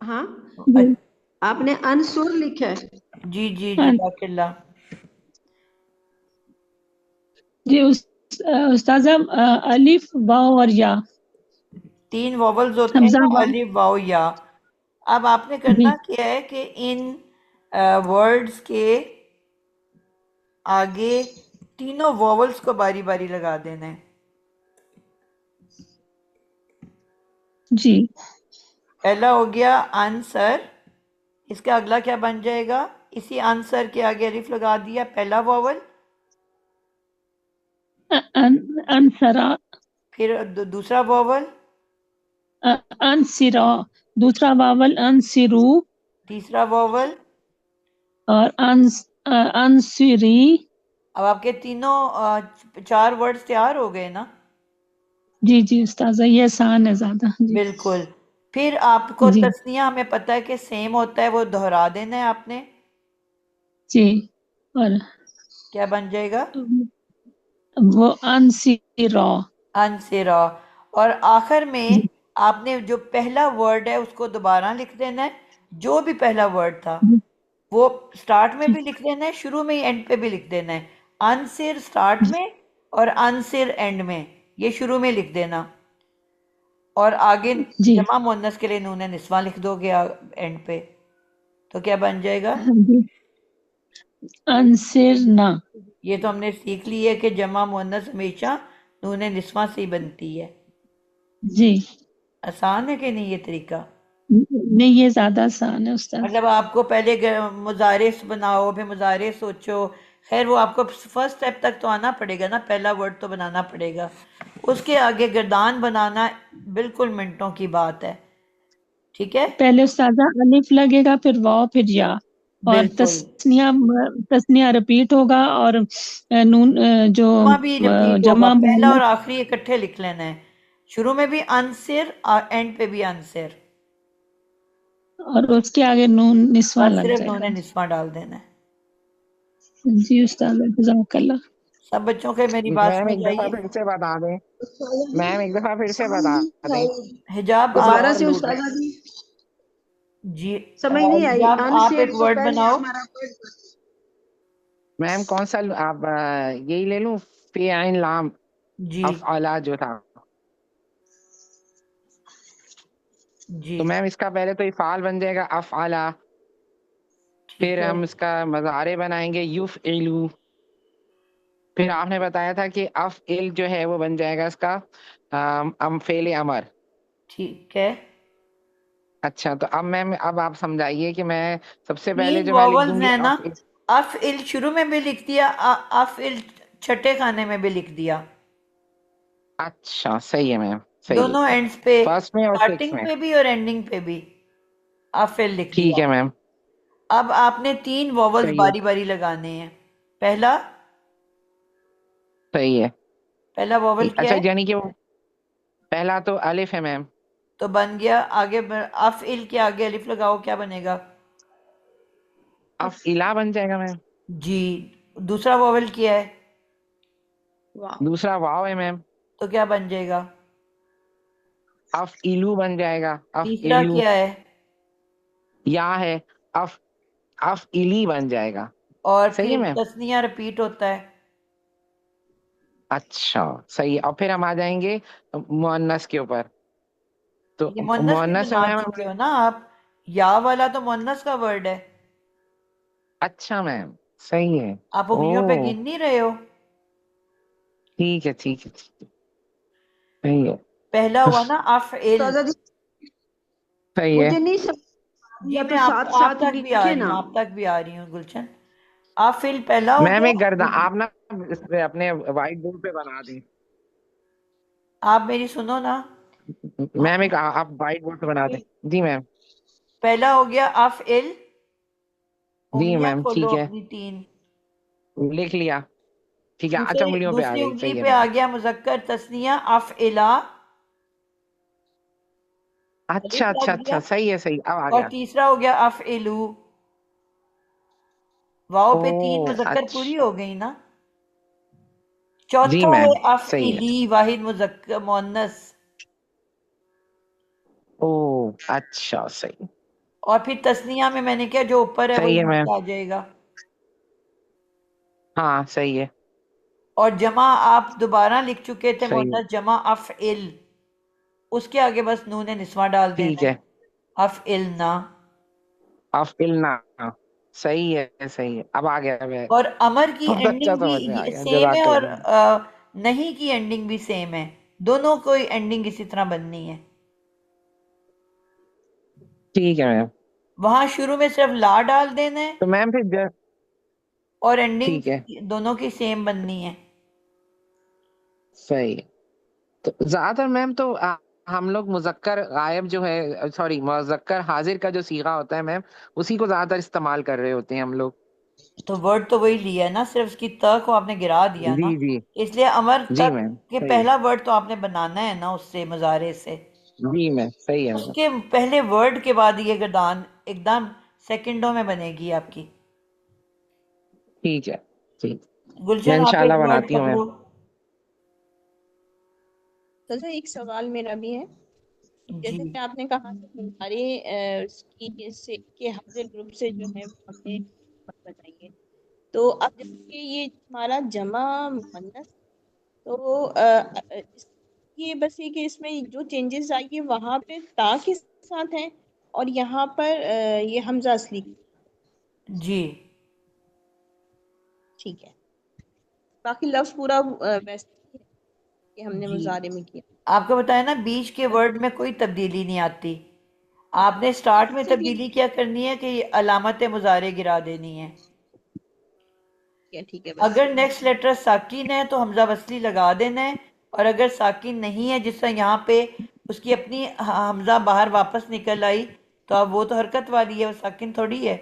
ہاں جی آپ نے انصر لکھا ہے. جی جی ہاں جزاک اللہ. جی استاذہ الف واو اور یا 3 واولز ہوتے ہیں حمزہ نا، واو. الف واؤ یا. اب آپ نے جی کرنا کیا ہے کہ ان ورڈز کے آگے تینوں واولز کو باری باری لگا دینا ہے. جی پہلا ہو گیا انسر. اس کا اگلا کیا بن جائے گا؟ اسی انسر کے آگے الف لگا دیا، پہلا واول. انصرا، پھر دوسرا واول، انصرا، دوسرا واول انصرو، تیسرا واول. اور انصری. اب آپ کے تینوں 4 ورڈز تیار ہو گئے نا؟ جی جی استاذہ یہ آسان ہے زیادہ. جی بالکل. پھر آپ کو جی تسنیہ ہمیں پتہ ہے کہ سیم ہوتا ہے، وہ دہرا دینا ہے آپ نے. جی. اور کیا بن جائے گا؟ وہ انصرا. انسرا. اور آخر میں جی آپ نے جو پہلا ورڈ ہے اس کو دوبارہ لکھ دینا ہے. جو بھی پہلا ورڈ تھا جی وہ سٹارٹ میں جی بھی لکھ دینا ہے، شروع میں اینڈ پہ بھی لکھ دینا ہے. انسر سٹارٹ میں اور انسر اینڈ میں، یہ شروع میں لکھ دینا. اور آگے جی جمع مؤنث کے لیے نون نسواں لکھ دو گے اینڈ پہ. تو کیا بن جائے گا؟ جی. انصرنا. یہ تو ہم نے سیکھ لی ہے کہ جمع مؤنث ہمیشہ نون نسواں سے ہی بنتی ہے. جی آسان ہے کہ نہیں یہ طریقہ؟ نہیں یہ زیادہ آسان ہے استاذ. مطلب آپ کو پہلے مضارع بناؤ، پھر مضارع سوچو. خیر وہ آپ کو فرسٹ اسٹیپ تک تو آنا پڑے گا نا، پہلا ورڈ تو بنانا پڑے گا. اس کے آگے گردان بنانا بالکل منٹوں کی بات ہے. ٹھیک ہے. پہلے استاذہ الف لگے گا، پھر واو، پھر یا، اور بالکل. تسنیہ رپیٹ ہوگا، اور نون جو جمع بھی ریپیٹ ہوگا، جمع پہلا اور مؤنث، آخری اکٹھے لکھ لینا ہے. شروع میں بھی انصر اور اینڈ پہ بھی انصر، اور اس کے آگے نون نسواں بس لگ صرف جائے نون گا. نسواں ڈال دینا ہے. جی استاذ جزاک اللہ. سب بچوں کے میری بات میم سمجھ ایک دفعہ آئیے؟ پھر سے بتا دیں. استاذہ جی میم ایک دفعہ پھر سے سمجھ بتا نہیں دیں. آئی حجاب دوبارہ آپ سے استاذہ جی، جی سمجھ نہیں آئی. حجاب آپ انصر ایک تو ورڈ پہلے بناؤ. ہمارا word تھا. میم کون سا آپ یہی لے لوں، فی عین لام جی افعلا جو تھا. جی تو میم اس کا پہلے تو افعال بن جائے گا افعلا، ٹھیک پھر ہے. ہم اس کا مضارع بنائیں گے یفعلو، پھر آپ نے بتایا تھا کہ افعل جو ہے وہ بن جائے گا اس کا فعل امر. ٹھیک ہے. اچھا تو اب میم اب آپ سمجھائیے کہ میں سب سے پہلے 3 جو میں لکھ دوں واولز گی ہیں نا، افعل. افعل شروع میں بھی لکھ دیا، افعل چھٹے خانے میں بھی لکھ دیا، اچھا صحیح ہے میم، صحیح دونوں ہے، اینڈز پہ، فرسٹ میں اور سکس سٹارٹنگ میں. پہ بھی اور اینڈنگ پہ بھی افعل لکھ ٹھیک دیا. ہے میم، اب آپ نے 3 واولز صحیح ہے، باری باری لگانے ہیں. پہلا صحیح پہلا واول ہے. کیا اچھا ہے؟ یعنی کہ وہ پہلا تو الف ہے میم. تو بن گیا. آگے افعل کے آگے الف لگاؤ، کیا بنے گا؟ افعلا بن جائے گا میم. جی. دوسرا واول کیا ہے؟ واو. دوسرا واو ہے میم. تو کیا بن جائے گا؟ افعلو بن جائے گا. تیسرا افعلو کیا ہے؟ یا ہے. اف افعلی بن جائے گا. اور صحیح ہے پھر میم. تسنیہ رپیٹ ہوتا ہے. اچھا صحیح ہے. اور پھر ہم آ جائیں گے مؤنث کے اوپر. تو یہ مؤنث بھی مؤنث میں بنا میم، چکے ہو نا آپ، یا والا تو مؤنث کا ورڈ ہے. اچھا میم صحیح ہے. آپ او انگلیوں پہ گن نہیں رہے ہو. ٹھیک ہے ٹھیک ہے ٹھیک ہے. صحیح ہے پہلا ہوا نا افعل. استاذہ جی صحیح ہے مجھے نہیں سمجھ جی یا تو میں ساتھ آپ ساتھ تک بھی آ لکھے رہی نا. ہوں، آپ تک بھی آ رہی ہوں گلشن. افعل پہلا ہو میم گیا. ایک گردان آپ نا اس پہ اپنے وائٹ بورڈ پہ بنا دیں. آپ میری سنو نا. میم ایک آپ وائٹ بورڈ پہ بنا دیں. جی میم. پہلا ہو گیا افعل. جی انگلیاں میم کھولو ٹھیک ہے اپنی 3. لکھ لیا. ٹھیک ہے اچھا انگلیوں پہ آ دوسری گئی. انگلی صحیح ہے پہ آ میم. گیا مذکر تثنیہ افعلا. اچھا الف اچھا لگ گیا. اچھا صحیح ہے صحیح اب آ اور گیا. تیسرا ہو گیا افعلو. واؤ پہ 3 او مذکر پوری اچھا ہو گئی نا. جی چوتھا ہے میم صحیح ہے. افعلی واحد مذکر مؤنث. او اچھا صحیح. اور پھر تثنیہ میں نے کیا جو اوپر ہے وہی صحیح ہے میم. نیچے آ جائے گا. ہاں صحیح ہے. اور جمع آپ دوبارہ لکھ چکے تھے صحیح ہے. مؤنث جمع افعل. اس کے آگے بس نون نسواں ڈال دینا ٹھیک ہے. ہے. افعلنا. افعلنا. صحیح ہے صحیح ہے اب آ گیا. میں اور امر کی بہت اچھا اینڈنگ سمجھ میں آ بھی گیا. سیم ہے جزاک اور اللہ. نہیں کی اینڈنگ بھی سیم ہے. دونوں کو اینڈنگ اسی طرح بننی ہے. ٹھیک ہے میم. وہاں شروع میں صرف لا ڈال دینا ہے تو میم پھر اور اینڈنگ ٹھیک ہے دونوں کی سیم بننی ہے. صحیح ہے. تو زیادہ تر میم تو ہم لوگ مذکر غائب جو ہے سوری مذکر حاضر کا جو صیغہ ہوتا ہے میم اسی کو زیادہ تر استعمال کر رہے ہوتے ہیں ہم لوگ. تو ورڈ تو وہی لیا ہے نا، صرف اس کی ت کو آپ نے گرا دیا نا. جی جی اس لیے امر جی تک میم کہ صحیح پہلا ورڈ تو آپ نے بنانا ہے نا اس سے مضارع سے. ہے. جی میم صحیح ہے اس میم. کے پہلے ورڈ کے بعد یہ گردان ایک دم سیکنڈوں میں بنے گی آپ کی. ٹھیک ہے ٹھیک. میں گلشن آپ ایک انشاءاللہ ورڈ بناتی ہوں میم. پکڑو. تو ایک سوال میرا بھی ہے. جی جیسے کہ آپ نے کہا کہ ہمارے کے حاضر گروپ سے جو ہے وہ ہم نے بتائیے. تو اب جیسے کہ یہ ہمارا جمع مؤنث تو یہ بس یہ کہ اس میں جو چینجز آئیے وہاں پہ تا کے ساتھ ہیں اور یہاں پر یہ حمزہ اصلی. جی ٹھیک ہے. باقی لفظ پورا ویسے ہی ہے کہ ہم نے جی مضارع میں کیا. آپ کو بتایا نا بیچ کے ورڈ میں کوئی تبدیلی نہیں آتی. آپ نے سٹارٹ میں تبدیلی کیا کرنی ہے کہ یہ علامت مضارع گرا دینی ہے. ٹھیک ہے بس. اگر نیکسٹ لیٹر ساکن ہے تو حمزہ وصلی لگا دینا ہے، اور اگر ساکن نہیں ہے جس طرح یہاں پہ اس کی اپنی حمزہ باہر واپس نکل آئی تو اب وہ تو حرکت والی ہے، وہ ساکن تھوڑی ہے.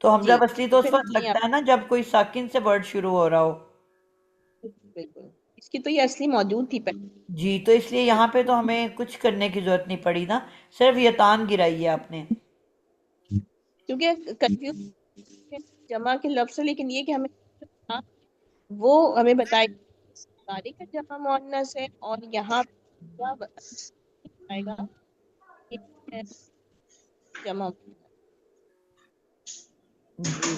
تو حمزہ جی وصلی تو تو اس پھر وقت ہم نے لگتا ہے نا جب کوئی ساکن سے ورڈ شروع ہو رہا ہو. بالکل اس کی تو یہ اصلی موجود تھی پہلے. جی تو اس لیے یہاں پہ تو ہمیں کچھ کرنے کی ضرورت نہیں پڑی نا، صرف یتان گرائی ہے آپ نے. کیونکہ کنفیوز جمع کے لفظ سے، لیکن یہ کہ ہمیں وہ ہمیں بتائے مضارع کا جمع مؤنث ہے اور یہاں کیا بتائے گا یہ ہے جمع. جی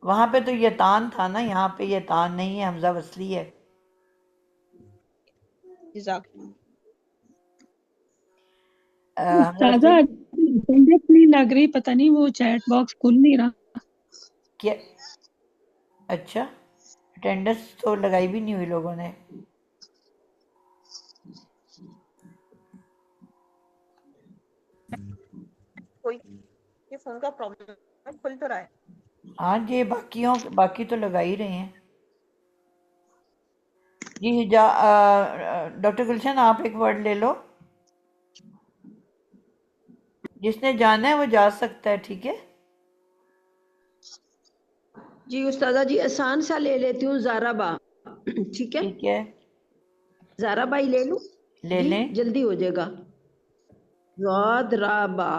وہاں پہ تو یتان تھا نا، یہاں پہ یتان نہیں ہے، حمزہ وصلی ہے. جزاک. حمزہ تازہ وصلی اٹینڈنس نہیں لگ رہی، پتہ نہیں وہ چیٹ باکس کھل نہیں رہا. کیا؟ اچھا اٹینڈنس تو لگائی بھی نہیں ہوئی لوگوں نے. کوئی یہ فون کا پرابلم کھل تو رہا ہے. ہاں جی باقی تو لگا ہی رہے ہیں. جی ڈاکٹر گلشن آپ ایک ورڈ لے لو، جس نے جانا ہے وہ جا سکتا ہے. ٹھیک ہے جی استاذہ جی آسان سا لے لیتی ہوں زارابا. ٹھیک ہے ٹھیک ہے زارابا ہی لے لوں لے جی لیں. جلدی ہو جائے گا. زاد رابا.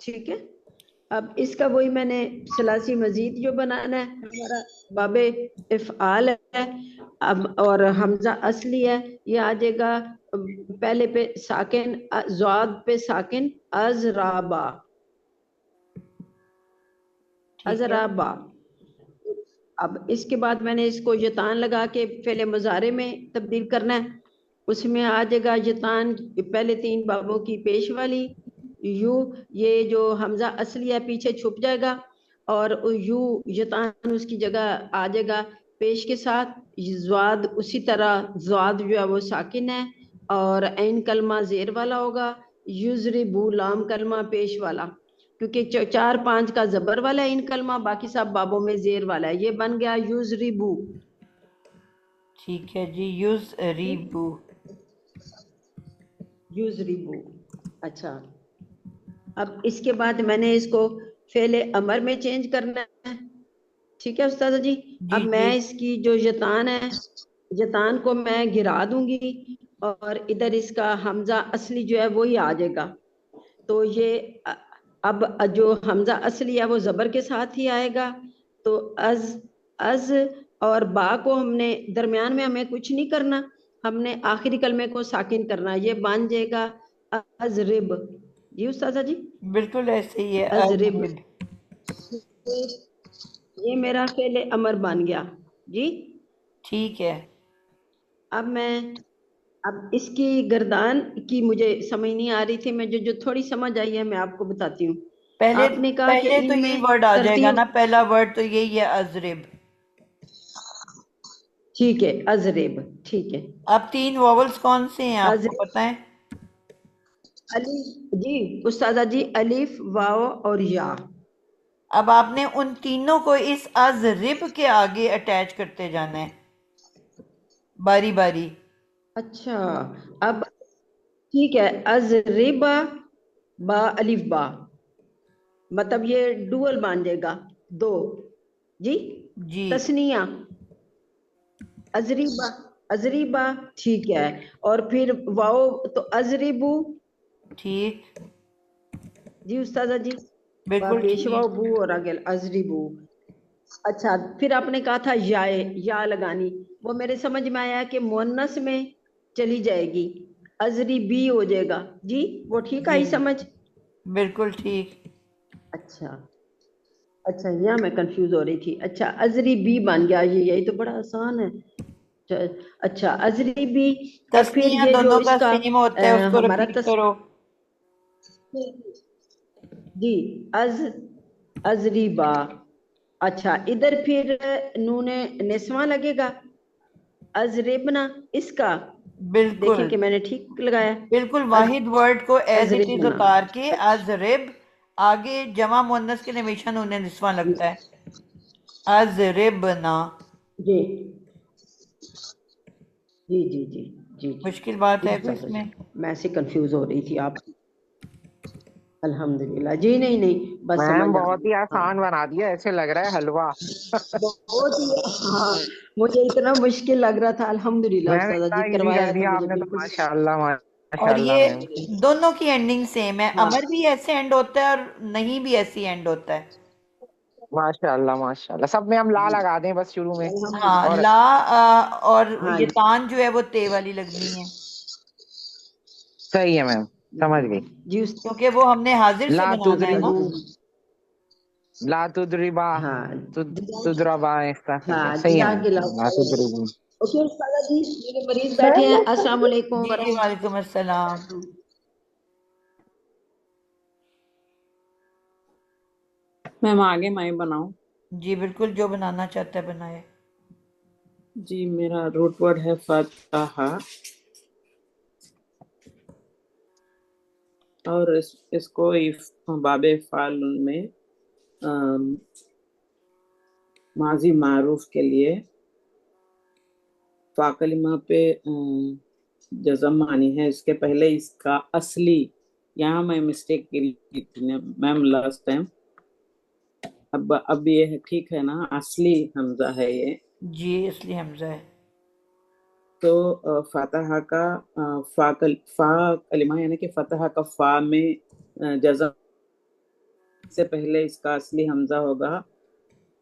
ٹھیک ہے اب اس کا وہی میں نے ثلاثی مزید جو بنانا ہے ہمارا باب افعال ہے اب، اور حمزہ اصلی ہے. یہ آ جائے گا پہلے پہ ساکن زاد پہ ساکن ازرابا. ٹھیک ہے ازرابا. اب اس کے بعد میں نے اس کو یتان لگا کے فعل مضارع میں تبدیل کرنا ہے. اس میں آ جائے گا یتان پہلے 3 بابوں کی پیش والی یو، یہ جو حمزہ اصلی ہے پیچھے چھپ جائے گا اور یو یتان اس کی جگہ آ جائے گا پیش کے ساتھ زواد اسی طرح زواد جو ہے وہ ساکن ہے اور عین کلمہ زیر والا ہوگا. یضربو لام کلمہ پیش والا کیونکہ 4 5 کا زبر والا عین کلمہ باقی سب بابوں میں زیر والا ہے. یہ بن گیا یضربو. ٹھیک ہے جی. یضربو. یضربو. اچھا اب اس کے بعد میں نے اس کو فعل امر میں چینج کرنا ہے. ٹھیک ہے استاذہ جی. اب میں اس کی جو یتان ہے یتان کو میں گرا دوں گی اور ادھر اس کا حمزہ اصلی جو ہے وہی آ جائے گا. تو یہ اب جو حمزہ اصلی ہے وہ زبر کے ساتھ ہی آئے گا. تو از اور با کو ہم نے درمیان میں ہمیں کچھ نہیں کرنا, ہم نے آخری کلمے کو ساکن کرنا. یہ بن جائے گا ازرب. جی استاذہ جی بالکل ایسے ہی ہے. ازرب. یہ میرا فعل امر بن گیا جی. ٹھیک ہے. اب اس کی گردان کی مجھے سمجھ نہیں آ رہی تھی, میں جو تھوڑی سمجھ آئی ہے میں آپ کو بتاتی ہوں. آپ نے کہا کہ پہلے تو ان میں یہ ورڈ آ جائے گا ترتیب. نا, پہلا ورڈ تو یہی ہے ازرب. ٹھیک ہے ازرب. ٹھیک ہے. اب 3 واولز کون سے ہیں آپ کو پتہ ہے؟ جی استاذہ جی الف واو اور یا. اب آپ نے ان تینوں کو اس ازرب کے آگے اٹیچ کرتے جانا ہے باری باری. اچھا اب ٹھیک ہے. ازربا با الف با مطلب یہ ڈوئل بن جائے گا 2 جی. جی تسنیہ ازریبا. ازریبا ٹھیک ہے. اور پھر واو تو ازریبو. ٹھیک. جی استاذہ جی با بالکل پیش واو ٹھیک. بو اور آگے ازریبو. اچھا پھر آپ نے کہا تھا یا لگانی, وہ میرے سمجھ میں آیا کہ مؤنث میں چلی جائے گی, ازری بی ہو جائے گا جی. وہ ٹھیک جی آئی سمجھ؟ بالکل ٹھیک. اچھا یہاں میں کنفیوز ہو رہی تھی. اچھا ازری بی بن گیا. یہی تو بڑا آسان ہے. اچھا ازری بی. اور پھر تسنیہ یہ جو دونوں اس کا کا سیم ہوتا ہے, اس کو ہمارا رپیٹ کرو. جی ازری با. اچھا ادھر پھر نون نسواں لگے گا ازریبنا. اس کا دیکھیں بالکل کہ میں نے ٹھیک لگایا. بالکل واحد ورڈ کو ایز اٹ از ازریبنا. اتار کے ازرب آگے جمع مؤنث کے لیے ہمیشہ نون نسواں لگتا ہے. ازربنا. جی جی جی جی جی جی مشکل بات جی ہے کوئی استاذہ اس جی میں؟ میں ایسے کنفیوز ہو رہی تھی آپ. الحمدللہ جی. نہیں بس میم سمجھ آ بہت گئی. ہی ہاں آسان بنا دیا, ایسے لگ رہا ہے حلوا. بہت ہی. ہاں مجھے اتنا مشکل لگ رہا تھا. الحمدللہ میم استاذہ اتنا جی ایزی کروایا کر تو دیا آپ مجھے نے تو, بالکل. ماشاء اللہ ماشاء اور اللہ یہ میم. دونوں کی اینڈنگ سیم ہے, ہاں امر بھی ایسے اینڈ ہوتا ہے اور نہیں بھی ایسی اینڈ ہوتا ہے. ماشاء اللہ سب میں ہم لا لگا دیں بس شروع میں. ہاں الحمدللہ. اور لا اور ہاں یہ تان جو ہے وہ تے والی لگنی ہے, صحیح ہے میم, سمجھ گئی. جی کیونکہ وہ ہم نے حاضر سے لا بنانا ہے نا. تضربو, لا تضربا, ہاں تضربا اس طرح کر کے. ہاں صحیح ہے جزاک میم, لا اللہ. تضربو. اوکے استاذہ جی میرے مریض بیٹھے ہیں. السلام علیکم جی جی وعلیکم السلام. میم آگے میں بناؤں. جی بالکل, جو بنانا چاہتا ہے بنائے. جی میرا روٹ ورڈ ہے فتح, اور اس کو باب فعل میں ماضی معروف کے لیے فا کلمہ پہ جزم مانی ہے. اس کے پہلے اس کا اصلی, یہاں میں مسٹیک کی تھی میم لاسٹ ٹائم. اب یہ ٹھیک ہے نا, اصلی حمزہ ہے یہ. جی اصلی حمزہ ہے. تو فاتحہ کا فا کلمہ یعنی کہ فتح کا فا میں جزم سے پہلے اس کا اصلی حمزہ ہوگا.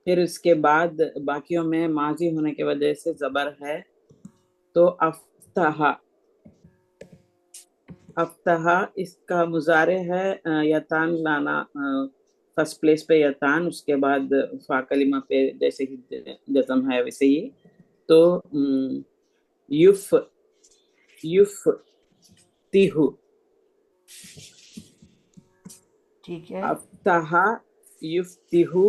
پھر اس کے بعد باقیوں میں ماضی ہونے کی وجہ سے زبر ہے, تو افتحا. افتحا اس کا مضارع ہے یتان لانا, فرسٹ پلیس پہ یتان, اس کے بعد فا کلمہ پہ جیسے ہی جزم ہے ویسے ہی. تو یف تیہو, ٹھیک ہے. افتحا یفتحو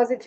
as it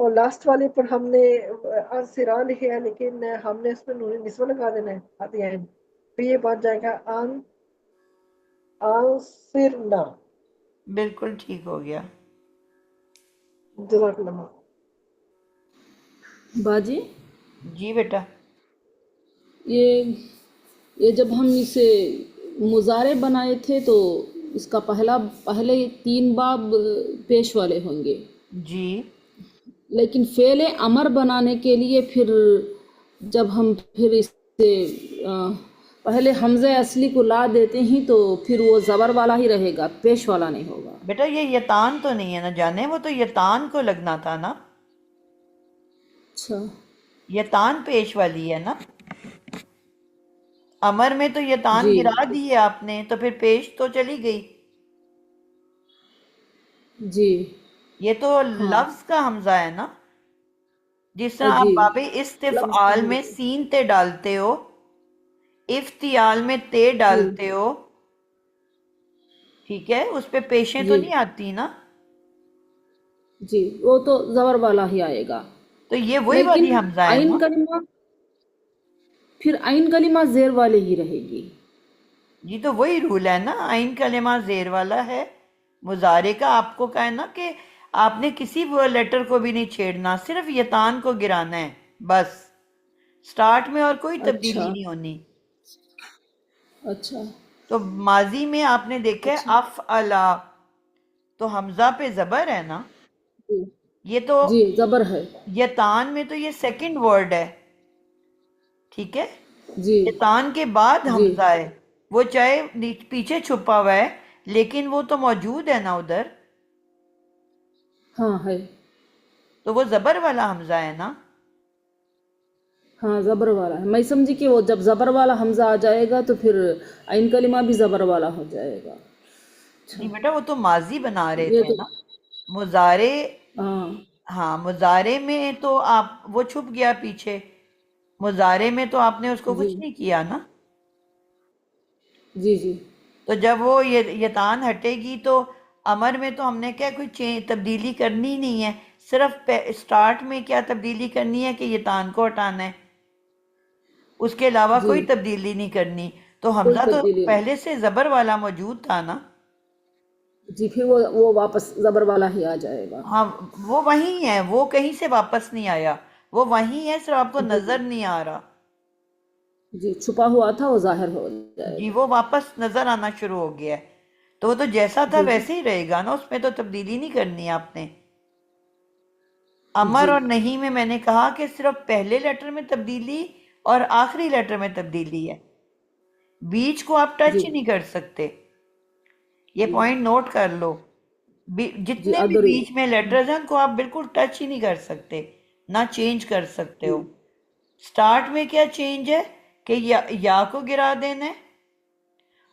اور لاسٹ والے پر ہم نے سرا لکھا ہے لیکن ہم نے اس میں نون نسوہ لگا دینا ہے at the end. تو یہ بن جائے گا آنسرنا. بالکل ٹھیک ہو گیا. جزاک اللہ. باجی جی بیٹا. یہ جب ہم اسے مضارع بنائے تھے تو اس کا پہلے 3 باب پیش والے ہوں گے، جی لیکن فعل امر بنانے کے لیے پھر جب ہم پھر اس سے پہلے حمزہ اصلی کو لا دیتے ہیں تو پھر وہ زبر والا ہی رہے گا، پیش والا نہیں ہوگا. بیٹا یہ یتان تو نہیں ہے نا جانے، وہ تو یتان کو لگنا تھا نا. اچھا یتان پیش والی ہے نا. امر میں تو یتان جی گرا دی ہے آپ نے، تو پھر پیش تو چلی گئی. جی یہ تو ہاں لفظ کا حمزہ ہے نا. جس طرح آپ جی باب لفظ استفعال میں سین تے ڈالتے ہو، افتیال میں تے جی ڈالتے ہو، ٹھیک ہے، اس پہ پیشیں تو جی نہیں آتی نا. جی وہ تو زبر والا ہی آئے گا، تو یہ وہی لیکن والی حمزہ ہے عین نا. کلمہ پھر عین کلمہ زیر والے ہی رہے گی. جی تو وہی رول ہے نا، عین کلمہ زیر والا ہے. مضارع کا آپ کو کہا ہے نا کہ آپ نے کسی لیٹر کو بھی نہیں چھیڑنا، صرف یتان کو گرانا ہے بس. سٹارٹ میں اور کوئی تبدیلی اچھا نہیں ہونی. اچھا تو ماضی میں آپ نے دیکھا ہے اچھا افعلا، تو حمزہ پہ زبر ہے نا. جی یہ تو جی زبر ہے. یتان میں تو یہ سیکنڈ ورڈ ہے، ٹھیک ہے. جی یتان کے بعد جی حمزہ ہے، وہ چاہے پیچھے چھپا ہوا ہے لیکن وہ تو موجود ہے نا ادھر. ہاں ہے. تو وہ زبر والا حمزہ ہے نا. ہاں زبر والا ہے. میں سمجھی کہ وہ جب زبر والا حمزہ آ جائے گا تو پھر عین کلمہ بھی زبر والا ہو جائے گا. اچھا نہیں بیٹا وہ تو ماضی بنا رہے یہ تھے تو نا. مضارع، ہاں ہاں مضارع میں تو آپ وہ چھپ گیا پیچھے. مضارع میں تو آپ نے اس کو جی کچھ نہیں کیا نا. جی جی تو جب وہ یتان ہٹے گی تو امر میں تو ہم نے کیا کوئی تبدیلی کرنی نہیں ہے. صرف سٹارٹ میں کیا تبدیلی کرنی ہے کہ یتان کو ہٹانا ہے، اس کے علاوہ جی کوئی تبدیلی نہیں کرنی. تو کوئی حمزہ تو تبدیلی نہیں. پہلے سے زبر والا موجود تھا نا. جی پھر وہ واپس زبر والا ہی آ جائے گا. ہاں وہ وہیں ہے، وہ کہیں سے واپس نہیں آیا، وہ وہیں ہے، صرف آپ کو جی نظر نہیں آ رہا. جی چھپا ہوا تھا وہ ظاہر ہو جائے جی گا. وہ واپس نظر آنا شروع ہو گیا ہے. تو وہ تو جیسا تھا جی جی ویسے ہی رہے گا نا، اس میں تو تبدیلی نہیں کرنی ہے آپ نے. امر جی اور نہیں میں نے کہا کہ صرف پہلے لیٹر میں تبدیلی اور آخری لیٹر میں تبدیلی ہے، بیچ کو آپ ٹچ جی ہی نہیں کر سکتے. یہ جی پوائنٹ نوٹ کر لو. جی جتنے بھی ادری بیچ میں لیٹرز ہیں ان کو آپ بالکل ٹچ ہی نہیں کر سکتے، نہ چینج کر سکتے جی ہو. سٹارٹ میں کیا چینج ہے کہ یا کو گرا دینا ہے،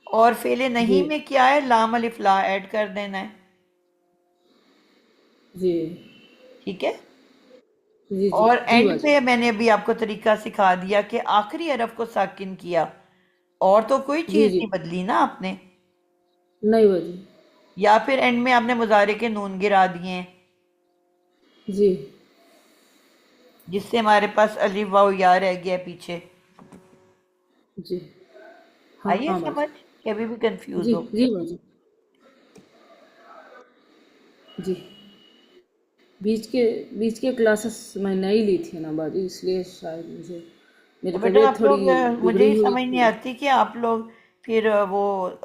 اور فعل جی نہیں میں کیا ہے لام الف لا ایڈ کر دینا ہے. جی ٹھیک ہے. جی جی اور جی اینڈ باجی. پہ میں نے ابھی آپ کو طریقہ سکھا دیا کہ آخری حرف کو ساکن کیا، اور تو کوئی جی چیز جی نہیں بدلی نا آپ نے. نہیں باجی. یا پھر اینڈ میں آپ نے مضارع کے نون گرا دیے ہیں، جی جس سے ہمارے پاس الف واو یا رہ گیا پیچھے. جی ہاں آئیے ہاں باجی. سمجھ کہ ابھی بھی کنفیوز جی ہو. جی باجی. جی بیچ کے کلاسز میں نہیں لی تھی نا باجی، اس لیے شاید میری تو بیٹا طبیعت آپ تھوڑی لوگ مجھے بگڑی ہی ہوئی سمجھ نہیں تھی. آتی کہ آپ لوگ پھر وہ